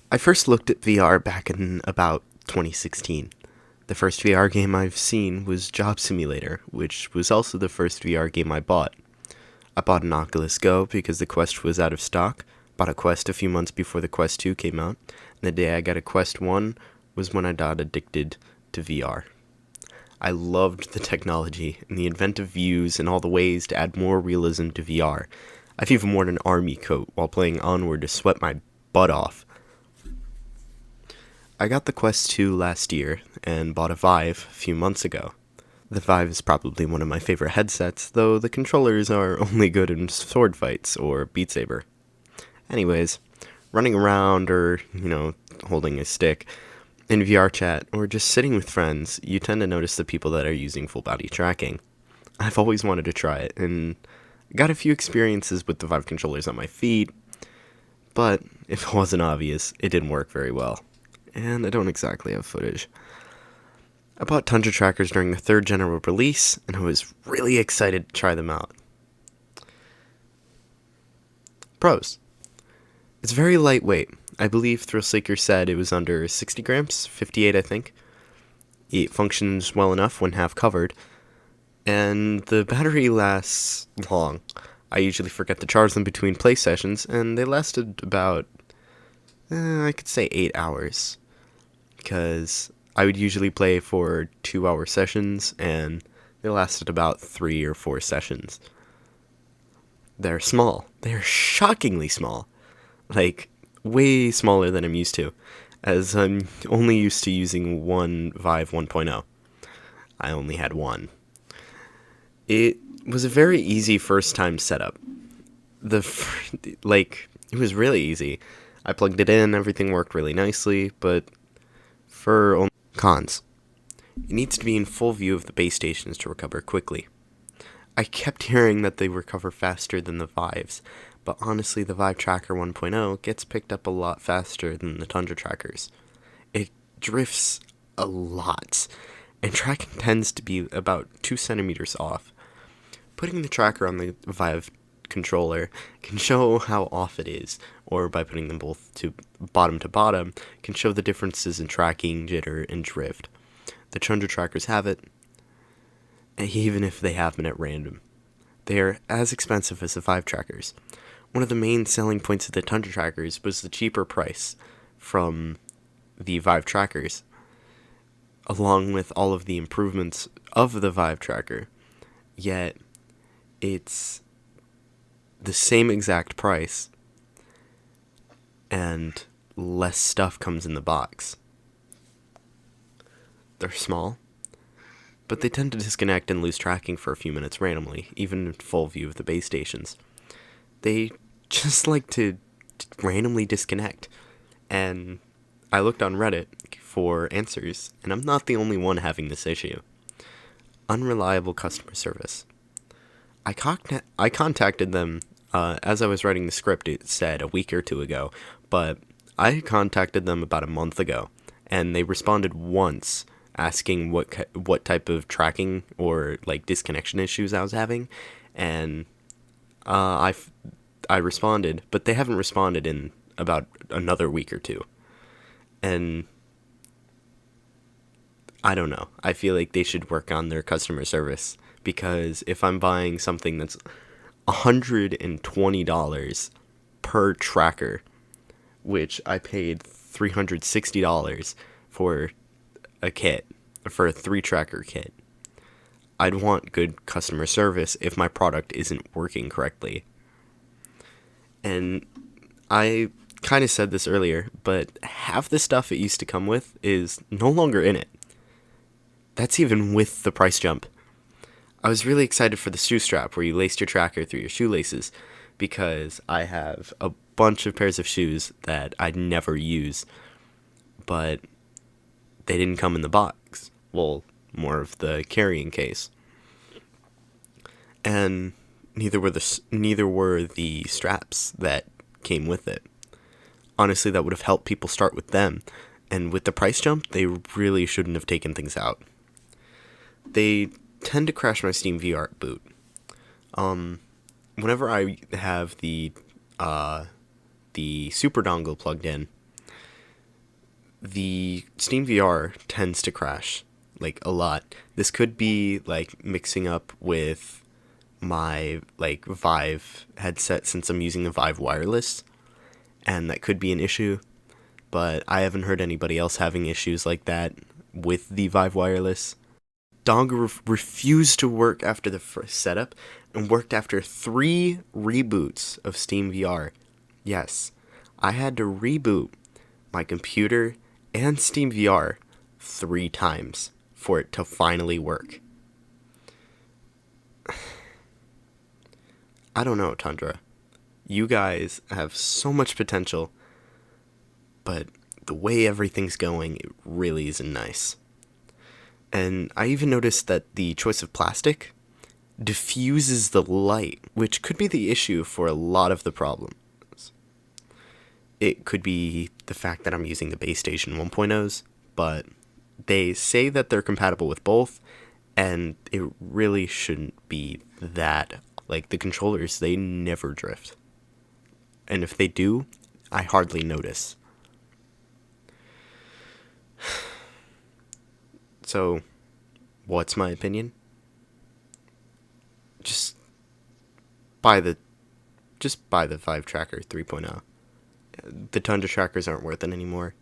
I first looked at VR back in about 2016. The first VR game I've seen was Job Simulator, which was also the first VR game I bought. I bought an Oculus Go because the Quest was out of stock, bought a Quest a few months before the Quest 2 came out, and the day I got a Quest 1 was when I got addicted to VR. I loved the technology and the inventive views and all the ways to add more realism to VR. I've even worn an army coat while playing Onward to sweat my butt off. I got the Quest 2 last year and bought a Vive a few months ago. The Vive is probably one of my favorite headsets, though the controllers are only good in sword fights or Beat Saber. Anyways, running around or, holding a stick in VR chat or just sitting with friends, you tend to notice the people that are using full body tracking. I've always wanted to try it and got a few experiences with the Vive controllers on my feet, but if it wasn't obvious, it didn't work very well. And I don't exactly have footage. I bought Tundra Trackers during the third general release, and I was really excited to try them out. Pros. It's very lightweight. I believe Thrillseeker said it was under 60 grams, 58 I think. It functions well enough when half covered, and the battery lasts long. I usually forget to charge them between play sessions, and they lasted about, I could say 8 hours. Because I would usually play for 2-hour sessions, and they lasted about 3 or 4 sessions. They're small. They're shockingly small. Like, way smaller than I'm used to, as I'm only used to using one Vive 1.0. I only had one. It was a very easy first-time setup. It was really easy. I plugged it in, everything worked really nicely, but for only cons. It needs to be in full view of the base stations to recover quickly. I kept hearing that they recover faster than the Vives, but honestly the Vive Tracker 1.0 gets picked up a lot faster than the Tundra Trackers. It drifts a lot, and tracking tends to be about 2 centimeters off. Putting the tracker on the Vive controller can show how off it is, or by putting them both to bottom, can show the differences in tracking, jitter, and drift. The Tundra Trackers have it, even if they happen at random. They are as expensive as the Vive Trackers. One of the main selling points of the Tundra Trackers was the cheaper price from the Vive Trackers, along with all of the improvements of the Vive Tracker, yet it's the same exact price, and less stuff comes in the box. They're small, but they tend to disconnect and lose tracking for a few minutes randomly, even in full view of the base stations. They just like to randomly disconnect, and I looked on Reddit for answers, and I'm not the only one having this issue. Unreliable customer service. I contacted them, as I was writing the script, it said a week or two ago, but I contacted them about a month ago, and they responded once asking what type of tracking or disconnection issues I was having, and I responded, but they haven't responded in about another week or two, and I don't know. I feel like they should work on their customer service, because if I'm buying something that's $120 per tracker, which I paid $360 for a kit, for a 3-tracker kit, I'd want good customer service if my product isn't working correctly. And I kind of said this earlier, but half the stuff it used to come with is no longer in it. That's even with the price jump. I was really excited for the shoe strap where you laced your tracker through your shoelaces, because I have a bunch of pairs of shoes that I'd never use, but they didn't come in the box. Well, more of the carrying case. And neither were the straps that came with it. Honestly, that would have helped people start with them, and with the price jump, they really shouldn't have taken things out. They tend to crash my Steam VR at boot. Whenever I have the super dongle plugged in, the Steam VR tends to crash, like, a lot. This could be, like, mixing up with my, like, Vive headset since I'm using the Vive wireless, and that could be an issue, but I haven't heard anybody else having issues like that with the Vive wireless. Dongle refused to work after the first setup and worked after 3 reboots of Steam VR. Yes, I had to reboot my computer and Steam VR 3 times for it to finally work. I don't know, Tundra. You guys have so much potential, but the way everything's going, it really isn't nice. And I even noticed that the choice of plastic diffuses the light, which could be the issue for a lot of the problems. It could be the fact that I'm using the base station 1.0s, but they say that they're compatible with both, and it really shouldn't be that. Like, the controllers, they never drift. And if they do, I hardly notice. So, what's my opinion? Just buy the Vive Tracker 3.0. The Tundra Trackers aren't worth it anymore.